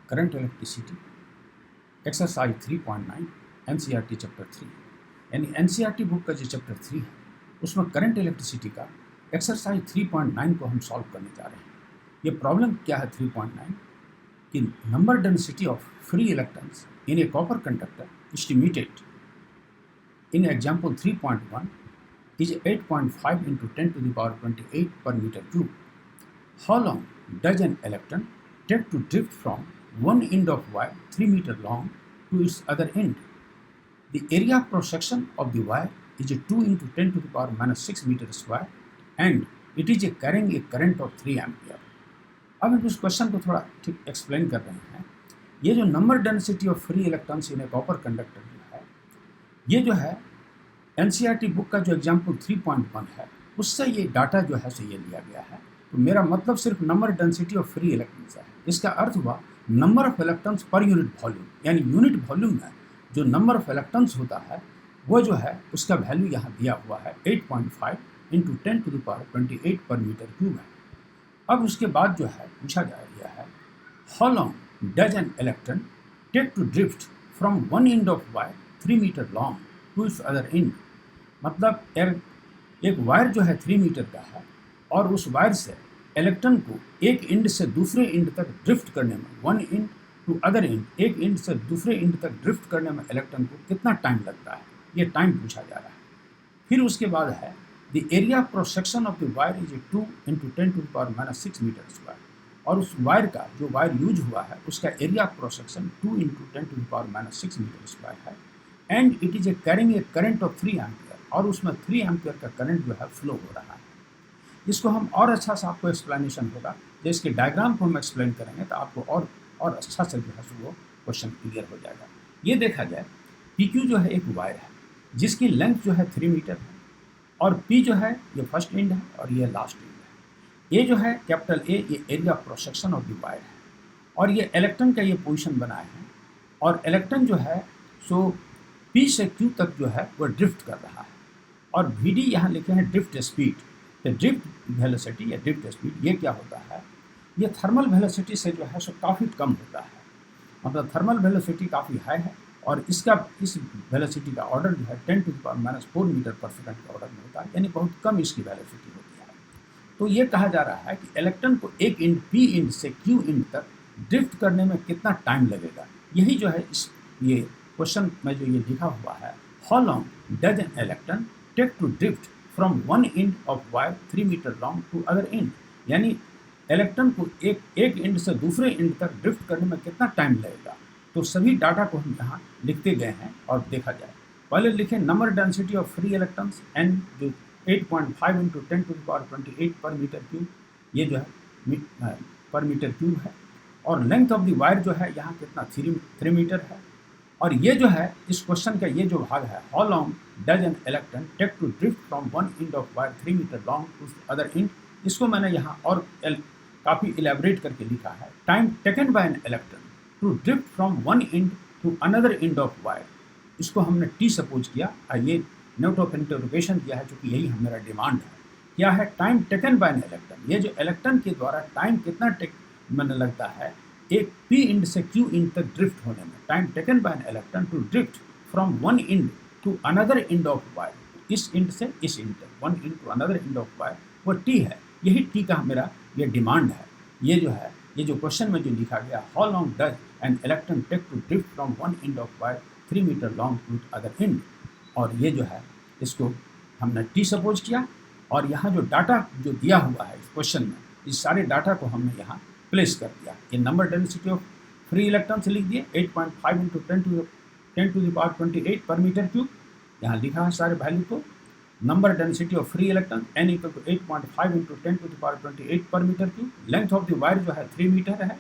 Current electricity exercise 3.9 NCERT chapter 3 यानी NCERT book का जो चैप्टर 3 है उसमें करंट इलेक्ट्रिसिटी का एक्सरसाइज 3.9 को हम सॉल्व करने जा रहे हैं। ये प्रॉब्लम क्या है 3.9 कि number density of free electrons in A copper conductor estimated in example 3.1 is 8.5 into 10 to the power 28 per meter cube. How long does an electron take to drift from one end of wire 3 meter long to its other end? The area cross section of the wire is 2 into 10 to the power minus 6 meter square and it is carrying a current of 3 ampere. अब हम इस question को थोड़ा ठीक explain कर रहे हैं। ये जो number density of free electrons in A copper conductor जो है, ये जो है एनसीईआरटी बुक का जो एग्जाम्पल 3.1 है उससे ये डाटा जो है सो ये लिया गया है। तो मेरा मतलब सिर्फ number density of free electrons है। इसका अर्थ हुआ number of electrons per unit volume, यानी यूनिट वॉल्यूम में जो नंबर ऑफ इलेक्ट्रॉन्स होता है वो जो है उसका वैल्यू यहाँ दिया हुआ है 8.5 इंटू 10 टू द पावर 28 पर मीटर क्यूब है। अब उसके बाद जो है पूछा जा रहा है how long does an electron take to drift from one end of wire 3 metre long to its other end. मतलब एक वायर जो है 3 मीटर का है और उस वायर से इलेक्ट्रॉन को एक एंड से दूसरे एंड तक ड्रिफ्ट करने में, one end to other end, एक एंड से दूसरे एंड तक ड्रिफ्ट करने में इलेक्ट्रॉन को कितना टाइम लगता है, ये टाइम पूछा जा रहा है। फिर उसके बाद है the area cross section of the wire is 2 into 10 to the power minus 6 metre square. और उस वायर का जो वायर यूज हुआ है उसका area cross section 2 into 10 to the power minus 6 metre square है and it is carrying a current of 3 ampere. और उसमें 3 एम्पियर का करंट जो है फ्लो हो रहा है। इसको हम और अच्छा सा आपको एक्सप्लेनेशन होगा, जब इसके डायग्राम को हम एक्सप्लेन करेंगे तो आपको और अच्छा से जो है वो क्वेश्चन क्लियर हो जाएगा। ये देखा जाए PQ जो है एक वायर है जिसकी लेंथ जो है 3 मीटर है और P जो है ये फर्स्ट एंड है और ये लास्ट एंड है। ये जो है कैपिटल A ये area cross section of the wire है और ये इलेक्ट्रॉन का ये पोजीशन बनाए हैं और इलेक्ट्रॉन जो है सो P से Q तक जो है वो ड्रिफ्ट कर रहा है और VD यहाँ लिखे हैं ड्रिफ्ट स्पीड। तो ड्रिफ्ट वेलोसिटी या ड्रिफ्ट स्पीड ये क्या होता है, ये थर्मल वेलोसिटी से जो है सो काफ़ी कम होता है। मतलब थर्मल वेलोसिटी काफ़ी हाई है और इस वेलोसिटी का ऑर्डर जो है 10 to the power minus 4 metre पर सेकंड का ऑर्डर में होता है, यानी बहुत कम इसकी वेलोसिटी होती है। तो ये कहा जा रहा है कि इलेक्ट्रॉन को एक एंड P एंड से Q एंड तक ड्रिफ्ट करने में कितना टाइम लगेगा। यही जो है इस ये क्वेश्चन में जो ये लिखा हुआ है, how long does an electron take to drift from one end of wire 3 metre long to other end. यानी इलेक्ट्रॉन को एक एंड से दूसरे एंड तक ड्रिफ्ट करने में कितना टाइम लगेगा। तो सभी डाटा को हम यहाँ लिखते गए हैं और देखा जाए। पहले लिखें number density of free electrons n जो 8.5 इंटू 10 टू द पावर 28 पर मीटर क्यूब, ये जो है पर मीटर क्यूब है और लेंथ ऑफ द वायर जो है यहाँ कितना 3 मीटर है। और ये जो है इस क्वेश्चन का ये जो भाग है how long does an electron take to drift from one end of wire 3 metre long to other end, इसको मैंने यहाँ और काफ़ी इलेबरेट करके लिखा है। Time taken by an electron to drift from one end to another end of wire, इसको हमने T सपोज किया और ये नोट ऑफ इंटरोगेशन किया है क्योंकि यही मेरा डिमांड है। क्या है time taken by an electron, ये जो इलेक्ट्रॉन के द्वारा टाइम कितना मैंने लगता है एक P एंड से Q एंड तक ड्रिफ्ट होने में। Time taken by an electron to drift from one end to another end of wire, इस एंड से इस एंड तक, one end to another end of wire, वो T है। यही T का मेरा ये डिमांड है। ये जो है ये जो क्वेश्चन में जो लिखा गया how long does an electron take to drift from one end of wire 3 metre long to other end, और ये जो है इसको हमने T सपोज किया और यहाँ जो डाटा जो दिया हुआ है इस क्वेश्चन में, इस सारे डाटा को हमने यहाँ प्लेस कर दिया। ये number density of free electron से लिख दिए 8.5 इंटू 10 टू द पावर 28 पर मीटर क्यूब, यहाँ लिखा है सारे वैल्यू को। Number density of free electron n equal to 8.5 into 10 to the power 28 पर metre cube. Length of the wire जो है 3 मीटर है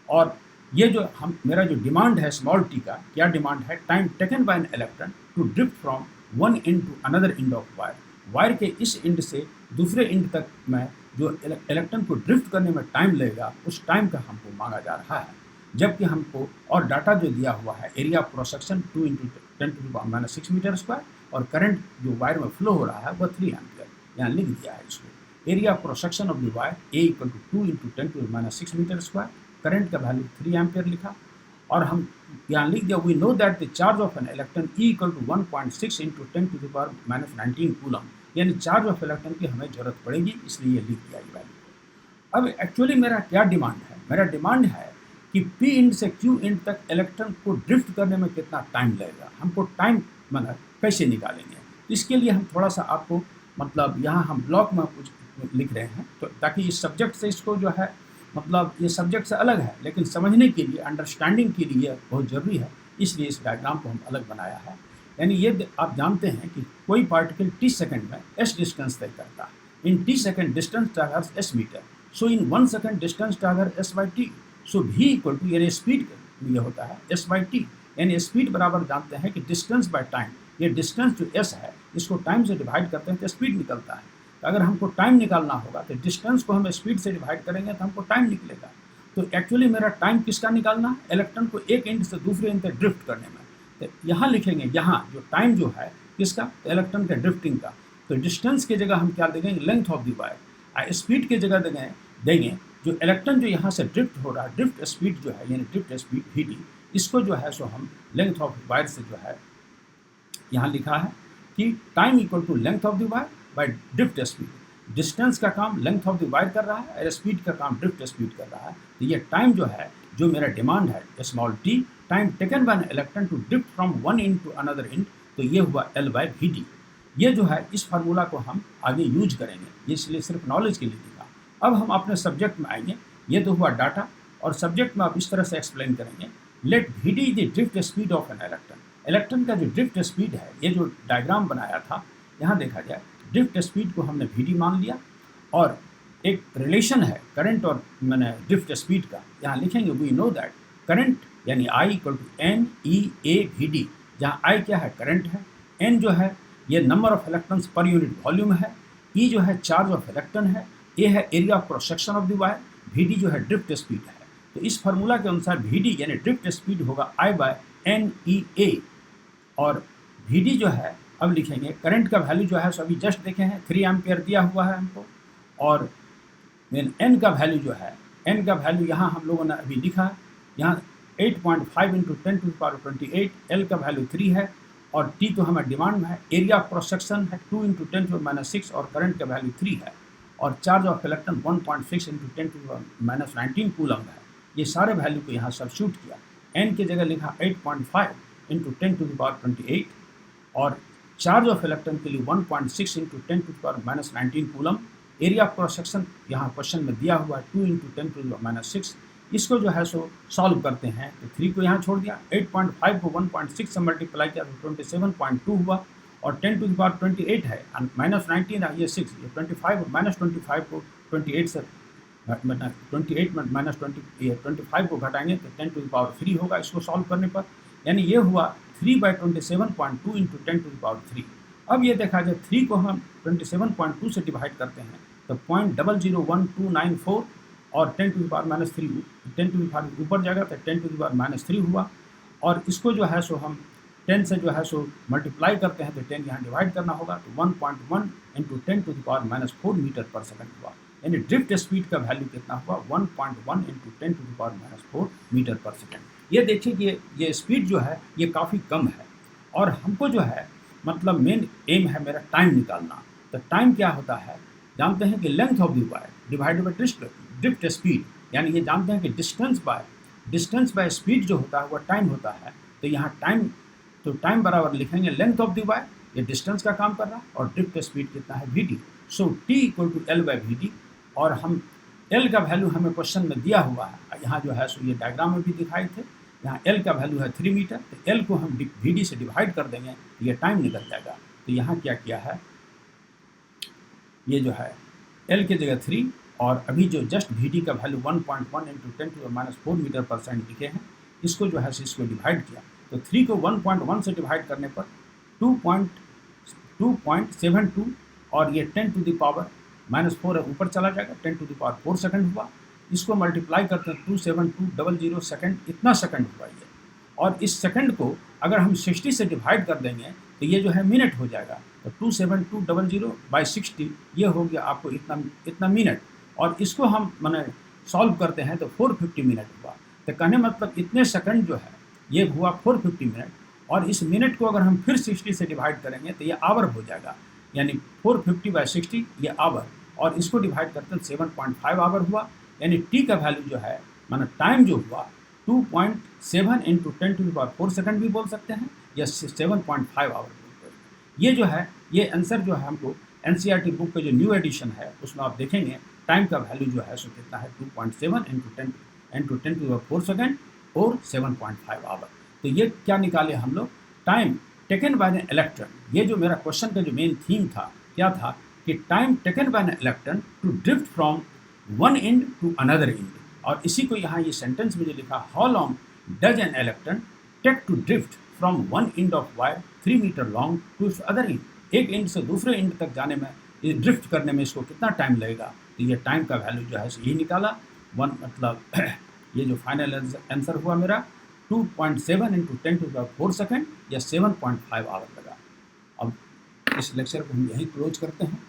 और ये जो मेरा जो डिमांड है स्मॉल t का, क्या डिमांड है, time taken by an electron to drift from one end to another end of wire, wire के इस एंड से दूसरे एंड तक में जो इलेक्ट्रॉन को ड्रिफ्ट करने में टाइम लगेगा उस टाइम का हमको मांगा जा रहा है। जबकि हमको और डाटा जो दिया हुआ है area cross section 2 into 10 to the power minus 6 metre square और करंट जो वायर में फ्लो हो रहा है वह 3 एम्पियर, यहाँ लिख दिया है इसको। Area cross section of the wire A equal to 2 into 10 to the minus 6 metre square current का वैल्यू 3 एम्पियर लिखा, और हम यहाँ लिख दिया we know that the charge of an electron E equal to 1.6 into 10⁻⁻19 coulomb, यानी charge of electron की हमें जरूरत पड़ेगी, इसलिए ये लिख दिया ये वैल्यू। अब एक्चुअली मेरा क्या डिमांड है, मेरा डिमांड है कि P इंड से Q इंड तक इलेक्ट्रॉन को ड्रिफ्ट करने में कितना टाइम लगेगा, हमको टाइम मतलब कैसे निकालेंगे। इसके लिए हम थोड़ा सा आपको मतलब यहाँ हम ब्लॉक में कुछ लिख रहे हैं, तो ताकि इस सब्जेक्ट से इसको जो है मतलब ये सब्जेक्ट से अलग है, लेकिन समझने के लिए अंडरस्टैंडिंग के लिए बहुत ज़रूरी है, इसलिए इस डायग्राम को हम अलग बनाया है। यानी ये आप जानते हैं कि कोई पार्टिकल t सेकंड में s डिस्टेंस तय करता है। In t second distance traverse s metre, so in 1 second distance traverse s by t, so v equal to यानी स्पीड ये होता है s बाई t, यानी स्पीड बराबर जानते हैं कि डिस्टेंस बाय टाइम, ये डिस्टेंस जो s है इसको टाइम से डिवाइड करते हैं तो स्पीड निकलता है। तो अगर हमको टाइम निकालना होगा तो डिस्टेंस को हम स्पीड से डिवाइड करेंगे तो हमको टाइम निकलेगा। तो एक्चुअली मेरा टाइम किसका निकालना है, इलेक्ट्रॉन को एक एंड से दूसरे एंड तक ड्रिफ्ट करने में। तो यहाँ लिखेंगे, यहाँ जो टाइम जो है किसका, तो इलेक्ट्रॉन के ड्रिफ्टिंग का। तो डिस्टेंस की जगह हम क्या देंगे, length of the wire. Speed की जगह देंगे जो इलेक्ट्रॉन जो यहाँ से ड्रिफ्ट हो रहा है, ड्रिफ्ट स्पीड जो है यानी ड्रिफ्ट स्पीड वी, इसको जो है सो हम लेंथ ऑफ वायर से जो है यहाँ लिखा है कि time equal to length of the wire by drift speed. Distance का काम लेंथ ऑफ द वायर कर रहा है और स्पीड का काम ड्रिफ्ट स्पीड कर रहा है। तो ये टाइम जो है, जो मेरा डिमांड है small t, time taken by electron to drift from one end to another end, तो ये हुआ L बाय वी। ये जो है इस फार्मूला को हम आगे यूज करेंगे, ये इसलिए सिर्फ नॉलेज के लिए दिखा। अब हम अपने सब्जेक्ट में आएंगे, ये तो हुआ डाटा, और सब्जेक्ट में आप इस तरह से एक्सप्लेन करेंगे, let v d the drift speed of an electron. Electron का जो ड्रिफ्ट स्पीड है, ये जो डायग्राम बनाया था, यहाँ देखा जाए ड्रिफ्ट स्पीड को हमने वी डी मान लिया, और एक रिलेशन है करंट और मैंने ड्रिफ्ट स्पीड का, यहाँ लिखेंगे वी नो दैट करंट यानी I equal to n e A v d, जहाँ I क्या है, करंट है, N जो है ये number of electrons per unit volume है, E जो है चार्ज ऑफ इलेक्ट्रॉन है, A है area of cross section of the wire, v जो है ड्रिफ्ट स्पीड है। तो इस फार्मूला के अनुसार वी यानी ड्रिफ्ट स्पीड होगा I बाय एन ई ए, और वी जो है अब लिखेंगे करंट का वैल्यू जो है सो अभी जस्ट देखे हैं 3 एम्पियर दिया हुआ है हमको, और एन का वैल्यू जो है, एन का वैल्यू यहाँ हम लोगों ने अभी लिखा, यहाँ 8.5 इंटू 10⁻28, एल का वैल्यू 3 है, और टी तो हमें डिमांड में है, एरिया ऑफ क्रॉस सेक्शन है 2 इंटू 10⁻6, और करंट का वैल्यू 3 है, और charge of electron 1.6 into 10⁻19 coulomb है। ये सारे वैल्यू को यहाँ सब्स्टिट्यूट किया, एन की जगह लिखा 8.5 इंटू 10⁻28, और चार्ज ऑफ इलेक्ट्रॉन के लिए 1.6 into 10⁻19 coulomb, area of cross section यहाँ क्वेश्चन में दिया हुआ है 2 इंटू 10⁻6। इसको जो है सो सॉल्व करते हैं तो 3 को यहाँ छोड़ दिया, 8.5 को 1.6 से मल्टीप्लाई किया तो 27.2 हुआ, और 10⁻28 है -19 है, ये 6, ये 25, -25 को 28 से 28 -25 को घटाएंगे तो 10⁻3 होगा इसको सॉल्व करने पर, यानी ये हुआ 3/27.2 इंटू 10⁻3। अब ये देखा जाए 3 को हम 27.2 से डिवाइड करते हैं तो 0.001294, और 10⁻³ 10⁻³ ऊपर जाएगा तो 10⁻³ हुआ, और इसको जो है सो हम 10 से जो है सो मल्टीप्लाई करते हैं तो 10 यहाँ डिवाइड करना होगा, तो 1.1 इंटू 10⁻⁴ मीटर पर सेकंड हुआ, यानी ड्रिफ्ट स्पीड का वैल्यू कितना हुआ 1.1 इंटू 10⁻⁴ मीटर पर सेकंड। ये देखिए कि ये स्पीड जो है ये काफ़ी कम है, और हमको जो है मतलब मेन एम है मेरा टाइम निकालना। तो टाइम क्या होता है, जानते हैं कि length of the wire divided by drift speed, यानी ये जानते हैं कि डिस्टेंस बाय स्पीड जो होता है वह टाइम होता है। तो यहाँ टाइम बराबर लिखेंगे लेंथ ऑफ द वायर, ये डिस्टेंस का काम कर रहा है, और ड्रिफ्ट स्पीड कितना है v d, so t equal to l by v d, और हम एल का वैल्यू हमें क्वेश्चन में दिया हुआ है, यहाँ जो है सो ये डायग्राम में भी दिखाए थे, यहाँ एल का वैल्यू है 3 मीटर, तो एल को हम वी डी से डिवाइड कर देंगे तो ये टाइम निकल जाएगा। तो यहाँ क्या किया है, ये जो है एल की जगह 3, और अभी जो जस्ट वी डी का वैल्यू 1.1 इंटू 10⁻⁴ मीटर पर सेकंड लिखे हैं, इसको जो है इसको डिवाइड किया, तो 3 को 1.1 से डिवाइड करने पर 2.72, और ये 10⁻⁻⁴ ऊपर चला जाएगा, 10⁻⁴ सेकंड हुआ, इसको मल्टीप्लाई करते हैं 27200 सेकंड, इतना सेकंड हुआ ये, और इस सेकंड को अगर हम 60 से डिवाइड कर देंगे तो ये जो है मिनट हो जाएगा, तो 27200 बाई 60 ये हो गया आपको इतना मिनट, और इसको हम माने सॉल्व करते हैं तो 450 मिनट हुआ। तो कहने मतलब इतने सेकंड जो है ये हुआ 450 मिनट, और इस मिनट को अगर हम फिर 60 से डिवाइड करेंगे तो ये आवर हो जाएगा, यानी 450/60 ये आवर, और इसको डिवाइड करते हैं 7.5 आवर हुआ। यानी टी का वैल्यू जो है माना टाइम जो हुआ 2.7 × 10⁴ सेकंड भी बोल सकते हैं, या 7.5 आवर भी बोल सकते हैं। ये जो है ये आंसर जो है हमको एनसीईआरटी बुक का जो न्यू एडिशन है उसमें आप देखेंगे टाइम का वैल्यू जो है सो कितना है 2.7 × 10⁴ सेकंड और 7.5 आवर। तो ये क्या निकाले हम लोग, time taken by an electron. ये जो मेरा क्वेश्चन का जो मेन थीम था क्या था कि time taken by an electron to drift from one end to another end. और इसी को यहाँ ये सेंटेंस में जो लिखा, how long does an electron take to drift from one end of wire 3 metre long to other end. एक end से दूसरे एंड तक जाने में, ये ड्रिफ्ट करने में इसको कितना टाइम लगेगा। तो ये टाइम का वैल्यू जो है यही निकाला वन, मतलब ये जो फाइनल आंसर हुआ मेरा 2.7 × 10⁴ सेकंड या 7.5 आवर लगा। अब इस लेक्चर को हम यहीं क्लोज करते हैं।